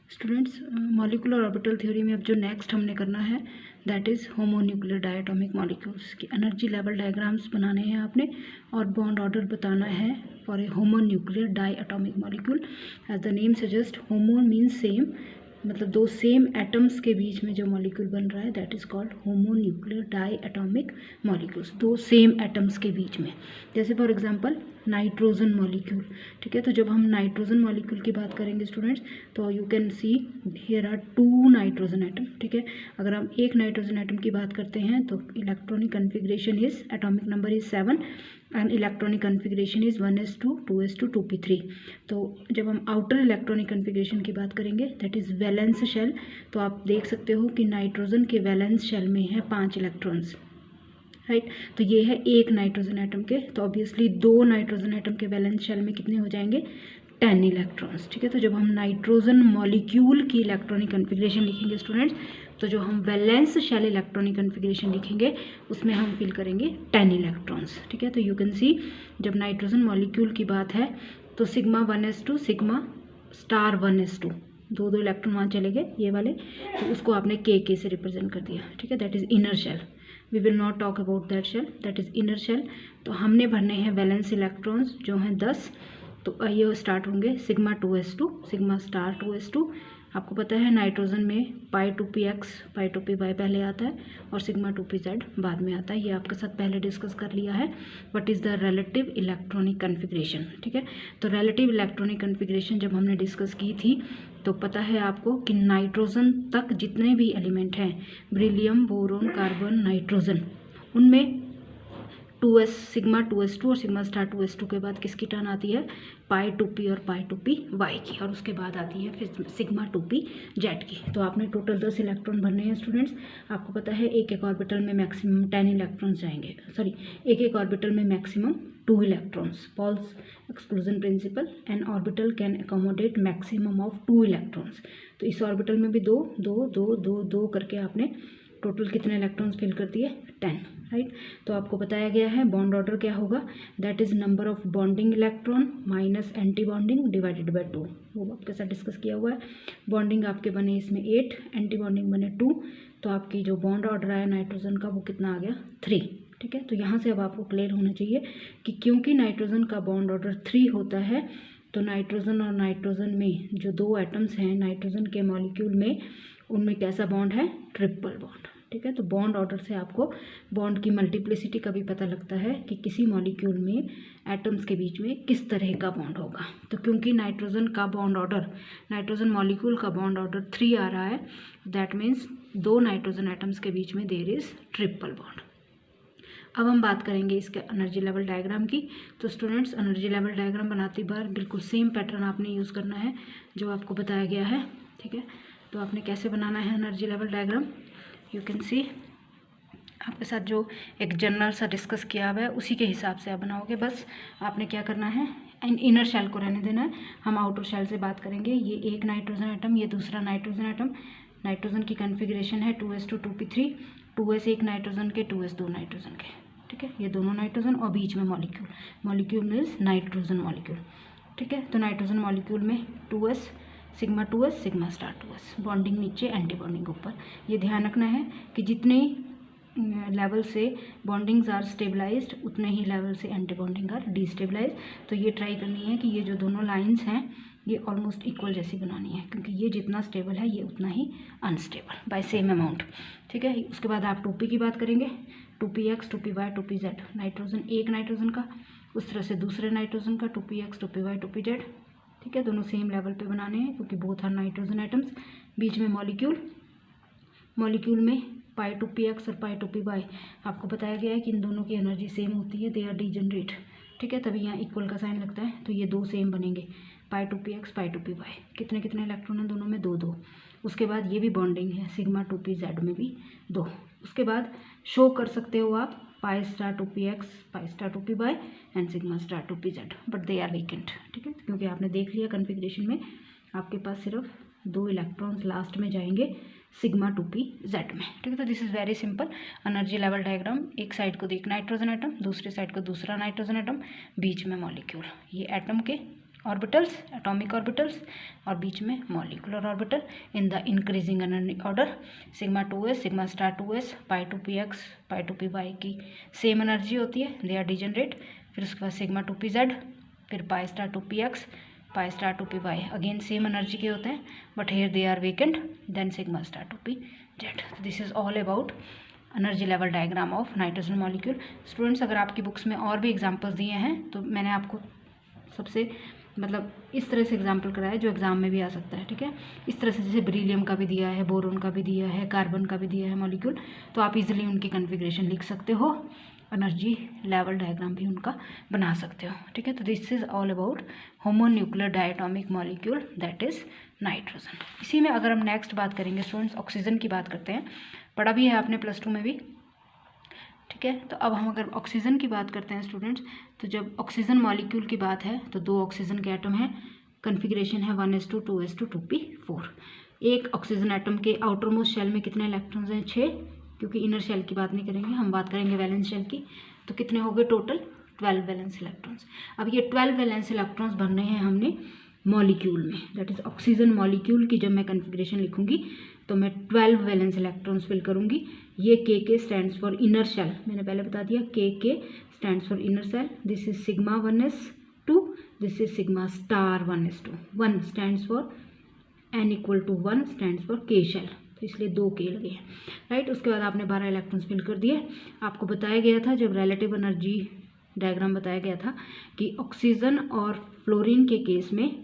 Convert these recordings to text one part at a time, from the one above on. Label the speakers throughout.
Speaker 1: Students, molecular orbital theory में अब जो नेक्स्ट हमने करना है that is homonuclear diatomic molecules की एनर्जी लेवल डायग्राम्स बनाने हैं आपने और बॉन्ड ऑर्डर बताना है for a homonuclear diatomic molecule. As the name suggest, homo means same, मतलब दो सेम एटम्स के बीच में जो मॉलिक्यूल बन रहा है that is called homonuclear diatomic molecules, दो सेम एटम्स के बीच में। जैसे फॉर एग्जांपल नाइट्रोजन मॉलिक्यूल, ठीक है। तो जब हम नाइट्रोजन मॉलिक्यूल की बात करेंगे स्टूडेंट्स, तो you can see here are 2 nitrogen atom, ठीक है। अगर हम एक नाइट्रोजन एटम की बात करते हैं तो electronic configuration is, atomic number is 7 and electronic configuration is 1s2 2s2 2p3। तो जब हम आउटर इलेक्ट्रॉनिक कन्फिग्रेशन की बात करेंगे दैट इज़ वैलेंस शेल, तो आप देख सकते हो कि नाइट्रोजन के वैलेंस शेल में है 5 इलेक्ट्रॉन्स, राइट। तो ये है एक नाइट्रोजन एटम के, तो ऑब्वियसली 2 नाइट्रोजन एटम के वैलेंस शेल में कितने हो जाएंगे, 10 इलेक्ट्रॉन्स, ठीक है। तो जब हम नाइट्रोजन मॉलिक्यूल की इलेक्ट्रॉनिक कन्फिग्रेशन लिखेंगे स्टूडेंट्स, तो जो हम वैलेंस शेल इलेक्ट्रॉनिक कन्फिग्रेशन लिखेंगे उसमें हम फिल करेंगे 10 इलेक्ट्रॉन्स, ठीक है। तो यू कैन सी जब नाइट्रोजन मॉलिक्यूल की बात है तो sigma 1s2 sigma star 1s2, दो इलेक्ट्रॉन वहाँ चले गए ये वाले, तो उसको आपने के से रिप्रेजेंट कर दिया, ठीक है। That is inner shell, we will not talk about that shell, that is inner shell. तो हमने भरने हैं वैलेंस इलेक्ट्रॉन्स जो हैं 10, तो ये स्टार्ट होंगे sigma 2s2 sigma star 2s2। आपको पता है नाइट्रोजन में पाई 2px पाई 2py पहले आता है और सिग्मा 2pz बाद में आता है, ये आपके साथ पहले डिस्कस कर लिया है। What is the relative electronic configuration, ठीक है। तो रिलेटिव इलेक्ट्रॉनिक कन्फिग्रेशन जब हमने डिस्कस की थी तो पता है आपको कि नाइट्रोजन तक जितने भी एलिमेंट हैं, बेरिलियम, बोरोन, कार्बन, नाइट्रोजन, उनमें 2s सिग्मा 2s2 और सिग्मा स्टार 2s2 के बाद किसकी टर्न आती है, पाई 2p और पाई 2p y की, और उसके बाद आती है फिर सिग्मा 2p z की। तो आपने टोटल 10 इलेक्ट्रॉन भरने हैं स्टूडेंट्स। आपको पता है एक एक ऑर्बिटल में मैक्सिमम 10 इलेक्ट्रॉन्स जाएंगे, सॉरी एक एक ऑर्बिटल में maximum 2 electrons, Paul's exclusion principle, an orbital can accommodate maximum of 2 electrons. तो इस ऑर्बिटल में भी दो दो दो दो दो करके आपने टोटल कितने इलेक्ट्रॉन्स फिल कर दिए, 10, राइट। तो आपको बताया गया है बॉन्ड ऑर्डर क्या होगा, that is number of bonding electron minus anti bonding divided by 2, वो आपके साथ डिस्कस किया हुआ है। बॉन्डिंग आपके बने इसमें 8, एंटी बॉन्डिंग बने 2, तो आपकी जो बॉन्ड ऑर्डर आया नाइट्रोजन का वो कितना आ गया, 3, ठीक है। तो यहाँ से अब आपको क्लियर होना चाहिए कि क्योंकि नाइट्रोजन का बॉन्ड ऑर्डर 3 होता है, तो नाइट्रोजन और नाइट्रोजन में जो 2 एटम्स हैं नाइट्रोजन के मॉलिक्यूल में, उनमें कैसा बॉन्ड है, ट्रिपल बॉन्ड, ठीक है। तो बॉन्ड ऑर्डर से आपको बॉन्ड की मल्टीप्लिसिटी का भी पता लगता है कि किसी मॉलिक्यूल में एटम्स के बीच में किस तरह का बॉन्ड होगा। तो क्योंकि नाइट्रोजन का बॉन्ड ऑर्डर, नाइट्रोजन मॉलिक्यूल का बॉन्ड ऑर्डर 3 आ रहा है, दैट मीन्स 2 नाइट्रोजन एटम्स के बीच में देयर इज ट्रिपल बॉन्ड। अब हम बात करेंगे इसके एनर्जी लेवल डायग्राम की। तो स्टूडेंट्स, एनर्जी लेवल डायग्राम बनाती बार बिल्कुल सेम पैटर्न आपने यूज़ करना है जो आपको बताया गया है, ठीक है। तो आपने कैसे बनाना है energy level diagram, you can सी आपके साथ जो एक जनरल सा डिस्कस किया हुआ है उसी के हिसाब से आप बनाओगे। बस आपने क्या करना है, इनर शेल को रहने देना है, हम आउटर शेल से बात करेंगे। ये एक नाइट्रोजन एटम, ये दूसरा नाइट्रोजन एटम, नाइट्रोजन की कन्फिग्रेशन है 2s2 2p3, 2s एक नाइट्रोजन के 2s 2 नाइट्रोजन के, ठीक है। ये दोनों नाइट्रोजन और बीच में molecule, molecule means nitrogen molecule, ठीक है। तो नाइट्रोजन मॉलिक्यूल में 2s sigma 2s sigma star 2s, bonding नीचे एंटी बॉन्डिंग ऊपर। ये ध्यान रखना है कि जितने लेवल से बॉन्डिंग्स आर स्टेबलाइज्ड उतने ही लेवल से एंटी बॉन्डिंग आर डिस्टेबलाइज्ड। तो ये ट्राई करनी है कि ये जो दोनों लाइंस हैं ये ऑलमोस्ट इक्वल जैसी बनानी है, क्योंकि ये जितना स्टेबल है ये उतना ही अनस्टेबल बाय सेम अमाउंट, ठीक है। उसके बाद आप 2p की बात करेंगे, 2px 2py 2pz, नाइट्रोजन एक नाइट्रोजन का, उस तरह से दूसरे नाइट्रोजन का 2px 2py 2pz, ठीक है। दोनों सेम लेवल पे बनाने हैं क्योंकि बोथ आर नाइट्रोजन एटम्स। बीच में मॉलिक्यूल, मॉलिक्यूल में पाई 2px और पाई 2py, आपको बताया गया है कि इन दोनों की एनर्जी सेम होती है, दे आर डीजनरेट, ठीक है। तभी यहाँ इक्वल का साइन लगता है, तो ये दो सेम बनेंगे, पाई 2px पाई 2py। कितने कितने इलेक्ट्रॉन हैं दोनों में, 2 2। उसके बाद ये भी बॉन्डिंग है, सिग्मा 2pz में भी 2। उसके बाद शो कर सकते हो आप pi star 2px pi star 2py and sigma star 2pz, but they are vacant, ठीक है। क्योंकि आपने देख लिया कन्फिग्रेशन में आपके पास सिर्फ 2 इलेक्ट्रॉन्स लास्ट में जाएंगे सिग्मा 2pz में, ठीक है। तो this is very simple energy level diagram. एक साइड को देख नाइट्रोजन एटम, दूसरे साइड को दूसरा नाइट्रोजन एटम, बीच में मॉलिक्यूल, ये एटम के ऑर्बिटल्स, एटॉमिक ऑर्बिटल्स, और बीच में molecular orbital in the increasing order. Sigma 2s, sigma star 2s, pi two P X, pi two P Y की सेम एनर्जी होती है, दे आर डिजनरेट। फिर उसके बाद सिग्मा 2p z, फिर pi star 2px, pi star 2py, again same energy के होते हैं but here they are vacant, then sigma star 2pz। This is all about energy level diagram of nitrogen molecule. Students, अगर आपकी books में और भी examples दिए हैं तो मैंने आपको सबसे मतलब इस तरह से एग्जाम्पल कराया जो एग्जाम में भी आ सकता है, ठीक है। इस तरह से जैसे बेरिलियम का भी दिया है, बोरोन का भी दिया है, कार्बन का भी दिया है मॉलिक्यूल, तो आप इजीली उनकी कन्फिग्रेशन लिख सकते हो, एनर्जी लेवल डायग्राम भी उनका बना सकते हो, ठीक है। तो this is all about homonuclear diatomic molecule that is nitrogen. इसी में अगर हम नेक्स्ट बात करेंगे स्टूडेंट्स, ऑक्सीजन की बात करते हैं, पढ़ा भी है आपने प्लस 2 में भी, ठीक है। तो अब हम अगर ऑक्सीजन की बात करते हैं स्टूडेंट्स, तो जब ऑक्सीजन मॉलिक्यूल की बात है तो 2 ऑक्सीजन के एटम हैं, कन्फिग्रेशन है 1s2 2s2 2p4। एक ऑक्सीजन एटम के आउटर मोस्ट शेल में कितने इलेक्ट्रॉन्स हैं? 6, क्योंकि इनर शेल की बात नहीं करेंगे, हम बात करेंगे वैलेंस शेल की। तो कितने हो गए टोटल? 12 valence electrons. अब ये 12 वैलेंस इलेक्ट्रॉन्स बनने हैं हमने मॉलिक्यूल में, दैट इज ऑक्सीजन मॉलिक्यूल की जब मैं कन्फिग्रेशन लिखूंगी तो मैं 12 वैलेंस इलेक्ट्रॉन्स फिल करूंगी। ये के स्टैंड्स फॉर इनर शेल, मैंने पहले बता दिया K stands for inner shell. This is sigma 1s2, this is sigma star 1s2। 1 stands for n equal to 1 stands for K shell, तो इसलिए 2 के लगे हैं, राइट। उसके बाद आपने 12 इलेक्ट्रॉन्स फिल कर दिए। आपको बताया गया था जब रिलेटिव एनर्जी डायग्राम बताया गया था कि ऑक्सीजन और फ्लोरीन के केस में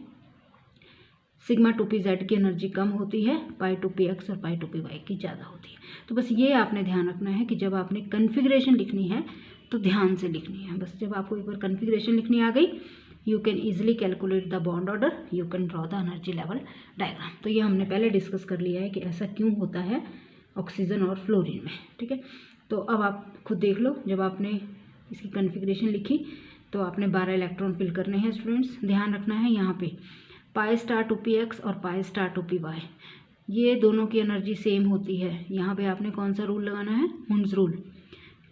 Speaker 1: सिग्मा 2pz की एनर्जी कम होती है, पाई 2px और पाई 2py की ज़्यादा होती है। तो बस ये आपने ध्यान रखना है कि जब आपने कन्फिग्रेशन लिखनी है तो ध्यान से लिखनी है। बस जब आपको एक बार कन्फिग्रेशन लिखनी आ गई, you can easily calculate the bond order, you can draw the energy level diagram. तो ये हमने पहले डिस्कस कर लिया है कि ऐसा क्यों होता है ऑक्सीजन और फ्लोरीन में, ठीक है। तो अब आप खुद देख लो, जब आपने इसकी कन्फिग्रेशन लिखी तो आपने 12 इलेक्ट्रॉन फिल करने हैं स्टूडेंट्स। ध्यान रखना है यहाँ पे पाई स्टार 2px और पाई स्टार 2py, ये दोनों की एनर्जी सेम होती है। यहाँ पे आपने कौन सा रूल लगाना है? Hund's rule.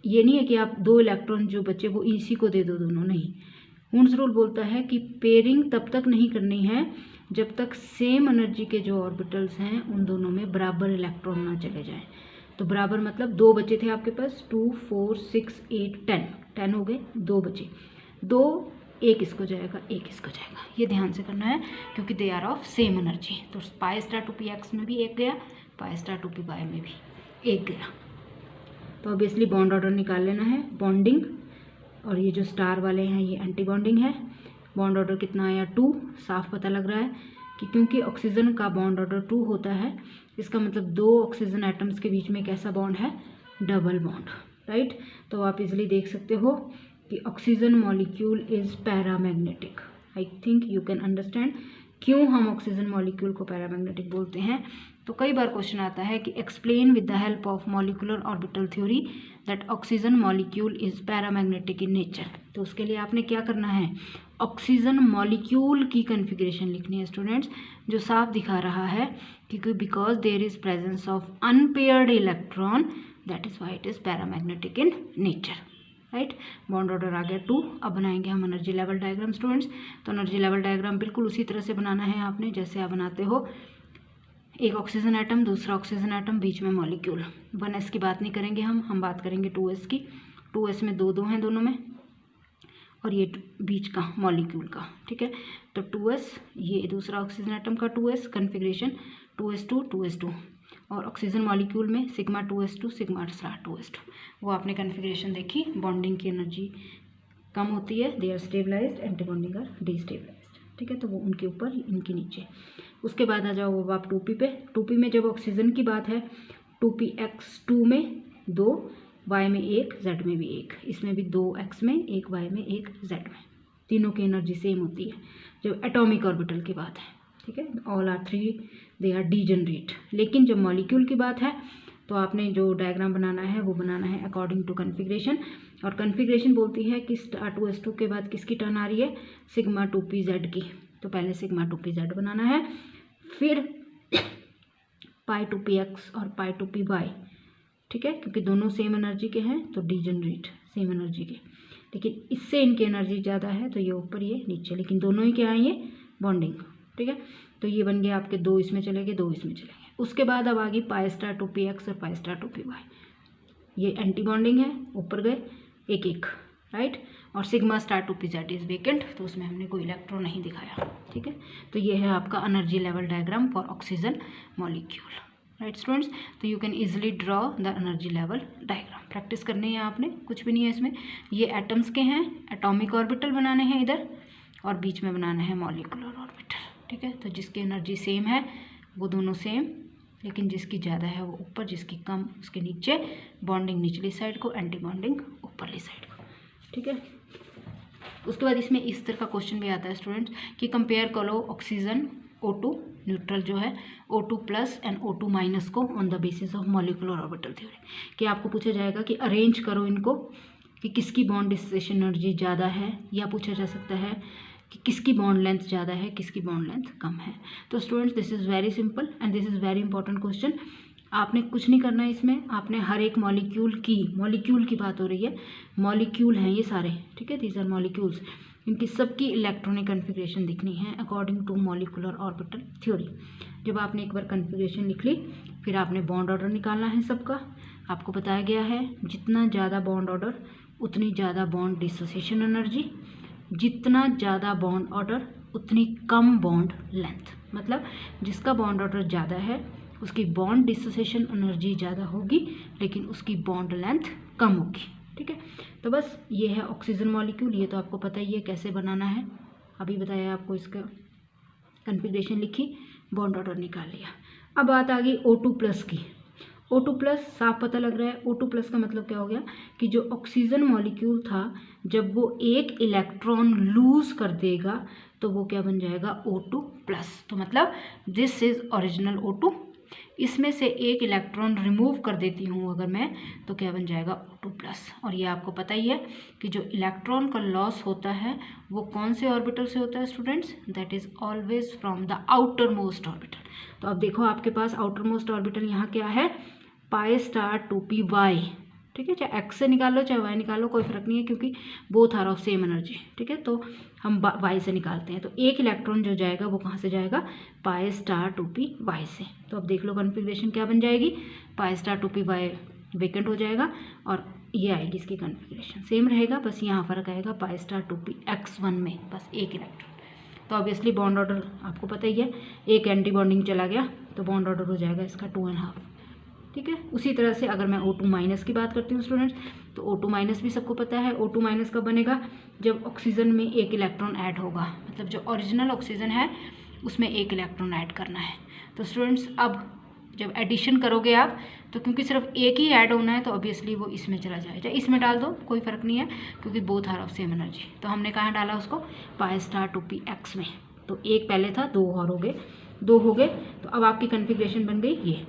Speaker 1: ये नहीं है कि आप 2 इलेक्ट्रॉन जो बचे वो इसी को दे दो, दोनों नहीं। हुंड्स रूल बोलता है कि पेयरिंग तब तक नहीं करनी है जब तक सेम एनर्जी के जो ऑर्बिटल्स हैं उन दोनों में बराबर इलेक्ट्रॉन ना चले जाएं। तो बराबर मतलब 2 बचे थे आपके पास, 2 4 6 8 10 हो गए, 2 बचे, 2 एक इसको जाएगा, एक इसको जाएगा, ये ध्यान से करना है क्योंकि they are of same energy. तो पाई स्टार 2px में भी एक गया, पाई स्टार 2py में भी एक गया। तो ऑब्वियसली बॉन्ड ऑर्डर निकाल लेना है, बॉन्डिंग, और ये जो स्टार वाले हैं ये एंटी बॉन्डिंग है। बॉन्ड ऑर्डर कितना आया? 2। साफ पता लग रहा है कि क्योंकि ऑक्सीजन का बॉन्ड ऑर्डर 2 होता है, इसका मतलब 2 ऑक्सीजन एटम्स के बीच में कैसा बॉन्ड है? Double bond, right. तो आप इजिली देख सकते हो कि oxygen molecule is paramagnetic. I think you can understand क्यों हम ऑक्सीजन मॉलिक्यूल को पैरामैग्नेटिक बोलते हैं। तो कई बार क्वेश्चन आता है कि explain with the help of molecular orbital theory that oxygen molecule is paramagnetic in nature. तो उसके लिए आपने क्या करना है? ऑक्सीजन मॉलिक्यूल की कन्फिग्रेशन लिखनी है स्टूडेंट्स, जो साफ दिखा रहा है क्योंकि because there is presence of unpaired electron that is why it is paramagnetic in nature, right. Bond order आ गया 2। अब बनाएंगे हम एनर्जी लेवल डायग्राम स्टूडेंट्स। तो एनर्जी लेवल डायग्राम बिल्कुल उसी तरह से बनाना है आपने जैसे आप बनाते हो, एक ऑक्सीजन एटम, दूसरा ऑक्सीजन एटम, बीच में मॉलिक्यूल। 1s की बात नहीं करेंगे हम बात करेंगे 2s की। 2s में 2 हैं दोनों में, और ये बीच का मॉलिक्यूल का, ठीक है। तो 2s, ये दूसरा ऑक्सीजन एटम का 2s, कन्फिग्रेशन 2s2 2s2, और ऑक्सीजन मॉलिक्यूल में sigma 2s2 sigma star 2s2। वो आपने कन्फिग्रेशन देखी, बॉन्डिंग की एनर्जी कम होती है, they are stabilized, anti bonding are destabilized, ठीक है। तो वो उनके ऊपर, इनके नीचे। उसके बाद आ जाओ वो आप 2p पे। 2p में जब ऑक्सीजन की बात है, 2px2 में 2, y में 1, z में भी 1, इसमें भी 2x में 1, y में 1, z में, तीनों की एनर्जी सेम होती है। जब एटॉमिक ऑर्बिटल की बात है, ठीक है, all are 3 they are degenerate. लेकिन जब मॉलिक्यूल की बात है तो आपने जो डायग्राम बनाना है वो बनाना है अकॉर्डिंग टू कन्फिग्रेशन। और कन्फिग्रेशन बोलती है कि स्टार 2s2 के बाद किसकी टर्न आ रही है? सिग्मा 2pz की। तो पहले सिग्मा 2pz बनाना है, फिर पाई 2px और पाई 2py, ठीक है, क्योंकि दोनों सेम एनर्जी के हैं तो डीजनरेट, सेम एनर्जी के। लेकिन इससे इनकी एनर्जी ज़्यादा है तो ये ऊपर ये नीचे, लेकिन दोनों ही क्या है ये बॉन्डिंग, ठीक है। तो ये बन गया आपके 2 इसमें चले गए, 2 इसमें चले गए। उसके बाद अब आ गई पाई स्टार 2p x और पाई स्टार 2p y। ये एंटी बॉन्डिंग है, ऊपर गए एक एक, राइट। और sigma star 2pz is vacant, तो उसमें हमने कोई इलेक्ट्रॉन नहीं दिखाया, ठीक है। तो ये है आपका energy level diagram for oxygen molecule, right students. तो you can easily draw the energy level diagram. Practice करनी है आपने, कुछ भी नहीं है इसमें। ये एटम्स के हैं, एटॉमिक ऑर्बिटल बनाने हैं इधर, और बीच में बनाना है मॉलिक्यूलर ऑर्बिटल, ठीक है। तो जिसकी एनर्जी सेम है वो दोनों सेम, लेकिन जिसकी ज़्यादा है वो ऊपर, जिसकी कम उसके नीचे। बॉन्डिंग निचली साइड को, एंटी बॉन्डिंग ऊपरली साइड को, ठीक है। उसके बाद इसमें इस तरह का क्वेश्चन भी आता है स्टूडेंट्स कि कंपेयर करो ऑक्सीजन O2 न्यूट्रल जो है O2 plus and O2 minus को on the basis of molecular orbital theory. कि आपको पूछा जाएगा कि अरेंज करो इनको कि किसकी बॉन्ड डिस्ट्रीब्यूशन एनर्जी ज़्यादा है, या पूछा जा सकता है कि किसकी बॉन्ड लेंथ ज़्यादा है, किसकी बॉन्ड लेंथ कम है। तो students this is very simple and this is very important question. आपने कुछ नहीं करना है इसमें, आपने हर एक मॉलिक्यूल की बात हो रही है, मॉलिक्यूल हैं ये सारे, ठीक है। दीज आर मॉलिक्यूल्स, इनकी सबकी इलेक्ट्रॉनिक कन्फिग्रेशन दिखनी है according to molecular orbital theory. जब आपने एक बार कन्फिग्रेशन लिख ली, फिर आपने बॉन्ड ऑर्डर निकालना है सबका। आपको बताया गया है जितना ज़्यादा बॉन्ड ऑर्डर उतनी ज़्यादा बॉन्ड डिसोसिएशन एनर्जी, जितना ज़्यादा बॉन्ड ऑर्डर उतनी कम बॉन्ड लेंथ। मतलब जिसका बॉन्ड ऑर्डर ज़्यादा है उसकी बॉन्ड डिसोसिएशन एनर्जी ज़्यादा होगी, लेकिन उसकी बॉन्ड लेंथ कम होगी, ठीक है। तो बस ये है ऑक्सीजन मॉलिक्यूल। ये तो आपको पता ही है कैसे बनाना है, अभी बताया आपको। इसका कन्फिग्रेशन लिखी, बॉन्ड ऑर्डर निकाल लिया। अब बात आ गई O2 प्लस की। O2 प्लस साफ पता लग रहा है। O2 प्लस का मतलब क्या हो गया कि जो ऑक्सीजन मॉलिक्यूल था जब वो एक इलेक्ट्रॉन लूज कर देगा तो वो क्या बन जाएगा O2 प्लस। तो मतलब दिस इज ओरिजिनल O2, इसमें से एक इलेक्ट्रॉन रिमूव कर देती हूँ अगर मैं, तो क्या बन जाएगा O2 प्लस। और ये आपको पता ही है कि जो इलेक्ट्रॉन का लॉस होता है वो कौन से ऑर्बिटल से होता है students, that is always from the outer most orbital. तो अब देखो आपके पास आउटर मोस्ट ऑर्बिटल यहाँ क्या है, पाई स्टार 2py, ठीक है। चाहे x से निकालो चाहे y निकालो कोई फर्क नहीं है, क्योंकि both are of same energy, ठीक है। तो हम y से निकालते हैं, तो एक इलेक्ट्रॉन जो जाएगा वो कहाँ से जाएगा, पाई स्टार 2py से। तो अब देख लो कन्फिग्रेशन क्या बन जाएगी, पाई स्टार 2py वेकेंट हो जाएगा और ये आएगी इसकी कन्फिग्रेशन, सेम रहेगा, बस यहाँ फर्क आएगा पाई स्टार 2px1 में, बस एक इलेक्ट्रॉन। तो ऑब्वियसली बॉन्ड ऑर्डर आपको पता ही है, एक एंटी बॉन्डिंग चला गया तो बॉन्ड ऑर्डर हो जाएगा इसका 2.5, ठीक है। उसी तरह से अगर मैं O2 माइनस की बात करती हूँ स्टूडेंट्स, तो O2 माइनस भी सबको पता है। O2 माइनस कब बनेगा, जब ऑक्सीजन में एक इलेक्ट्रॉन ऐड होगा, मतलब जो ओरिजिनल ऑक्सीजन है उसमें एक इलेक्ट्रॉन ऐड करना है। तो स्टूडेंट्स अब जब एडिशन करोगे आप, तो क्योंकि सिर्फ एक ही ऐड होना है तो ऑब्वियसली वो इसमें चला जाएगा, चाहे इसमें डाल दो कोई फ़र्क नहीं है, क्योंकि both are of same energy. तो हमने कहाँ डाला उसको, पाई स्टार 2px में। तो एक पहले था, दो और हो गए, दो हो गए। तो अब आपकी कन्फिग्रेशन बन गई ये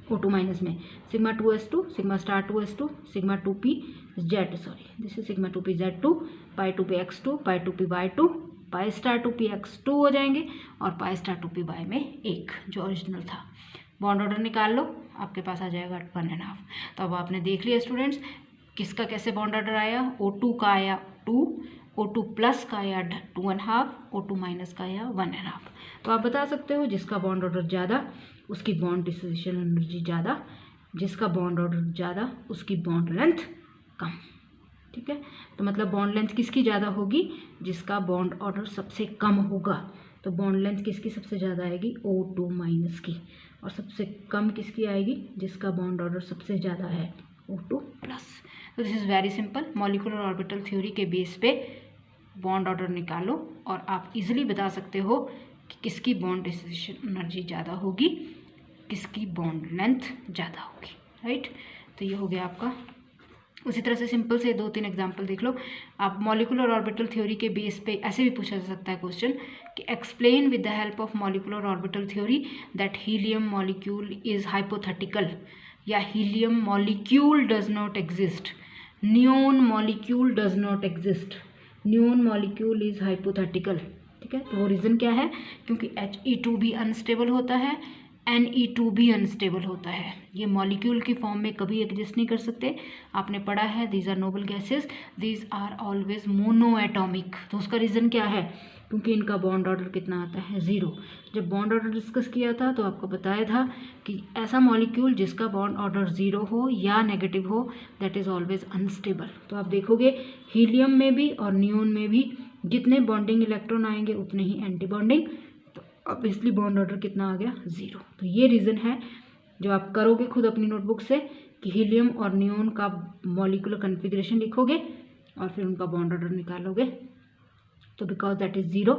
Speaker 1: O2 माइनस में sigma 2s2, sigma star 2s2, sigma 2pz, sorry this is sigma 2pz2, pi 2px2, pi 2py2, pi star 2px2 हो जाएंगे, और पाई स्टार 2py में एक जो ओरिजिनल था। बॉन्ड ऑर्डर निकाल लो, आपके पास आ जाएगा 1.5। तो अब आपने देख लिया स्टूडेंट्स किसका कैसे बॉन्ड ऑर्डर आया, O2 का आया 2, O2 प्लस का आया 2.5, O2 माइनस का आया 1.5। तो आप बता सकते हो जिसका बॉन्ड ऑर्डर ज़्यादा उसकी बॉन्ड डिसोसिएशन एनर्जी ज़्यादा, जिसका बॉन्ड ऑर्डर ज़्यादा उसकी बॉन्ड लेंथ कम, ठीक है। तो मतलब बॉन्ड लेंथ किसकी ज़्यादा होगी, जिसका बॉन्ड ऑर्डर सबसे कम होगा। तो बॉन्ड लेंथ किसकी सबसे ज़्यादा आएगी, O2 माइनस की, और सबसे कम किसकी आएगी, जिसका बॉन्ड ऑर्डर सबसे ज़्यादा है, O2 प्लस। तो this is very simple, molecular orbital theory के बेस पे बॉन्ड ऑर्डर निकालो और आप इजीली बता सकते हो कि किसकी बॉन्ड डिसोसिएशन एनर्जी ज़्यादा होगी, किसकी बॉन्ड लेंथ ज़्यादा होगी, राइट। तो ये हो गया आपका। उसी तरह से सिंपल से 2-3 एग्जांपल देख लो आप। मॉलिक्यूलर ऑर्बिटल थ्योरी के बेस पे ऐसे भी पूछा जा सकता है क्वेश्चन कि explain with the help of molecular orbital theory that helium molecule is hypothetical, या helium molecule does not exist, neon molecule does not exist, neon molecule is hypothetical, ठीक है। तो वो रीज़न क्या है, क्योंकि He2 भी अनस्टेबल होता है, Ne2 भी अनस्टेबल होता है। ये मॉलिक्यूल की फॉर्म में कभी एग्जिस्ट नहीं कर सकते। आपने पढ़ा है these are noble gases, these are always mono atomic. तो उसका रीज़न क्या है? क्योंकि इनका बॉन्ड ऑर्डर कितना आता है? 0। जब बॉन्ड ऑर्डर डिस्कस किया था तो आपको बताया था कि ऐसा मॉलिक्यूल जिसका बॉन्ड ऑर्डर 0 हो या नेगेटिव हो दैट इज़ ऑलवेज अनस्टेबल। तो आप देखोगे हीलियम में भी और नियोन में भी जितने बॉन्डिंग इलेक्ट्रॉन आएंगे उतने ही एंटी बॉन्डिंग, तो ऑब्वियसली बॉन्ड ऑर्डर कितना आ गया? 0। तो ये रीज़न है जो आप करोगे खुद अपनी नोटबुक से कि हीलियम और नियोन का मॉलिक्यूलर कन्फिग्रेशन लिखोगे और फिर उनका बॉन्ड ऑर्डर निकालोगे, तो because that is 0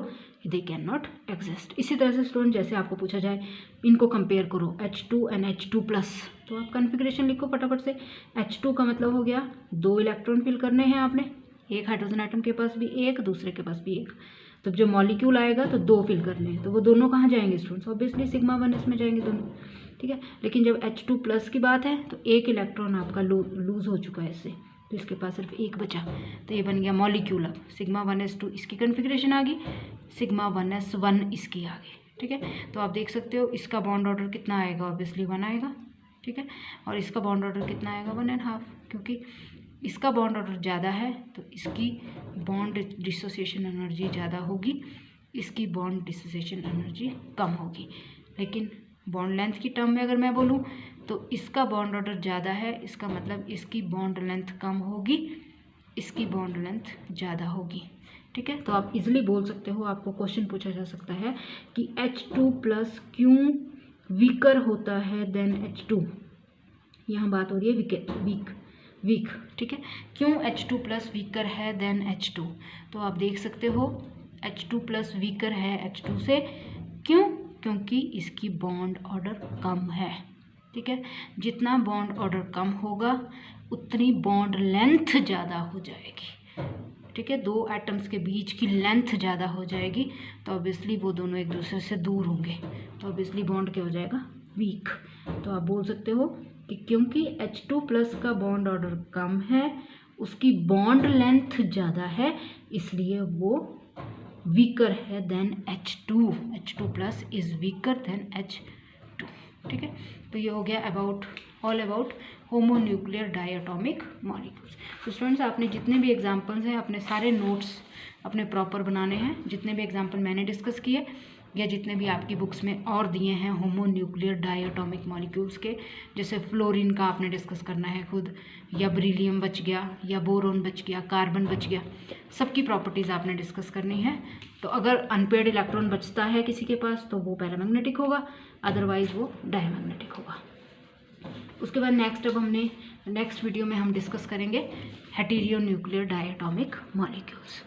Speaker 1: they can not exist. इसी तरह से स्टूडेंट जैसे आपको पूछा जाए इनको कंपेयर करो H2 एंड H2+, तो आप कन्फिग्रेशन लिखो फटाफट से। H2 का मतलब हो गया 2 इलेक्ट्रॉन फिल करने हैं आपने, एक हाइड्रोजन आइटम के पास भी एक, दूसरे के पास भी एक। तो जब मॉलिक्यूल आएगा तो 2 फिल करने हैं, तो वो दोनों कहाँ जाएंगे स्टूडेंट्स? ऑब्वियसली सिग्मा 1 इसमें जाएंगे दोनों, ठीक है। लेकिन जब H2+ की बात है तो एक इलेक्ट्रॉन आपका लूज हो चुका है इससे, तो इसके पास सिर्फ एक बचा, तो ये बन गया मॉलिक्यूल। अब सिग्मा 1s2 इसकी कन्फिग्रेशन आ गई, सिग्मा 1s1 इसकी आ गई, ठीक है। तो आप देख सकते हो इसका बॉन्ड ऑर्डर कितना आएगा? ऑब्वियसली 1 आएगा, ठीक है। और इसका बॉन्ड ऑर्डर कितना आएगा? 1.5, क्योंकि इसका बॉन्ड ऑर्डर ज़्यादा है तो इसकी बॉन्ड डिसोसिएशन एनर्जी ज़्यादा होगी, इसकी बॉन्ड डिसोसिएशन एनर्जी कम होगी। लेकिन बॉन्ड लेंथ की टर्म में अगर मैं बोलूँ तो इसका बॉन्ड ऑर्डर ज़्यादा है, इसका मतलब इसकी बॉन्ड लेंथ कम होगी, इसकी बॉन्ड लेंथ ज़्यादा होगी, ठीक है। तो आप इजीली बोल सकते हो, आपको क्वेश्चन पूछा जा सकता है कि H2+ क्यों वीकर होता है देन H2। यहाँ बात हो रही है वीक, ठीक है। क्यों H2+ वीकर है देन H2? तो आप देख सकते हो H2+ वीकर है H2 से, क्यों? क्योंकि इसकी बॉन्ड ऑर्डर कम है, ठीक है। जितना बॉन्ड ऑर्डर कम होगा उतनी बॉन्ड लेंथ ज़्यादा हो जाएगी, ठीक है। 2 एटम्स के बीच की लेंथ ज़्यादा हो जाएगी, तो ऑब्वियसली वो दोनों एक दूसरे से दूर होंगे, तो ऑब्वियसली बॉन्ड क्या हो जाएगा? वीक। तो आप बोल सकते हो कि क्योंकि H2+ का बॉन्ड ऑर्डर कम है, उसकी बॉन्ड लेंथ ज़्यादा है, इसलिए वो वीकर है then H2। H2+ is weaker then H2, ठीक है। तो ये हो गया all about homonuclear diatomic molecules. तो स्टूडेंट्स आपने जितने भी एग्जांपल्स हैं अपने सारे नोट्स अपने प्रॉपर बनाने हैं, जितने भी एग्जांपल मैंने डिस्कस किए या जितने भी आपकी बुक्स में और दिए हैं होमोन्यूक्लियर डायटोमिक मॉलिक्यूल्स के, जैसे फ्लोरीन का आपने डिस्कस करना है खुद, या बेरिलियम बच गया, या बोरोन बच गया, कार्बन बच गया, सबकी प्रॉपर्टीज़ आपने डिस्कस करनी है। तो अगर अनपेयर्ड इलेक्ट्रॉन बचता है किसी के पास तो वो पैरामैग्नेटिक होगा, अदरवाइज वो डायमैग्नेटिक होगा। उसके बाद नेक्स्ट वीडियो में हम डिस्कस करेंगे हेटेरोन्यूक्लियर डायटोमिक मॉलिक्यूल्स।